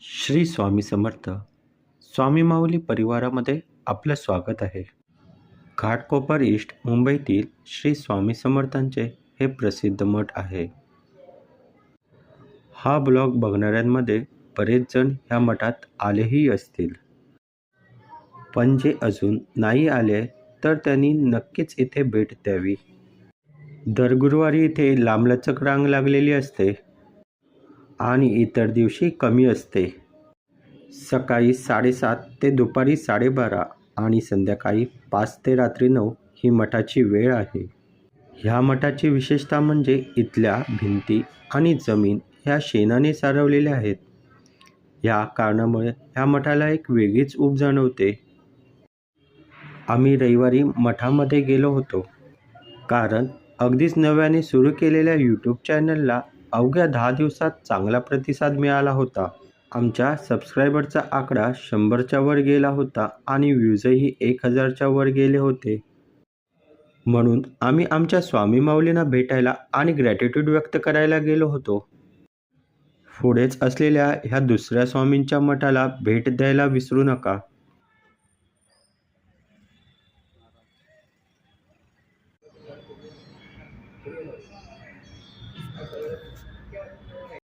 श्री स्वामी समर्थ. स्वामी माऊली परिवारामध्ये आपलं स्वागत आहे. घाटकोपर ईस्ट मुंबईतील श्री स्वामी समर्थांचे हे प्रसिद्ध मठ आहे. हा ब्लॉग बघणाऱ्यांमध्ये बरेच जण ह्या मठात आलेही असतील, पण जे अजून नाही आले तर त्यांनी नक्कीच इथे भेट द्यावी. दर गुरुवारी इथे लांबलचक रांग लागलेली असते आणि इतर दिवशी कमी असते. सकाळी 7:30 ते दुपारी 12:30 आणि संध्याकाळी 5 ते रात्री 9 ही मठाची वेळ आहे. ह्या मठाची विशेषता म्हणजे इथल्या भिंती आणि जमीन ह्या शेणाने सारवलेल्या आहेत. ह्या कारणामुळे ह्या मठाला एक वेगळीच ऊब जाणवते. आम्ही रविवारी मठामध्ये गेलो होतो, कारण अगदीच नव्याने सुरू केलेल्या यूट्यूब चॅनलला अवघ्या 10 दिवसात चांगला प्रतिसाद मिळाला होता. आमच्या सबस्क्रायबरचा आकडा 100च्या वर गेला होता आणि व्ह्यूजही 1000च्या वर गेले होते. म्हणून आम्ही आमच्या स्वामी माऊलींना भेटायला आणि ग्रॅटिट्यूड व्यक्त करायला गेलो होतो. पुढेच असलेल्या ह्या दुसऱ्या स्वामींच्या मठाला भेट द्यायला विसरू नका.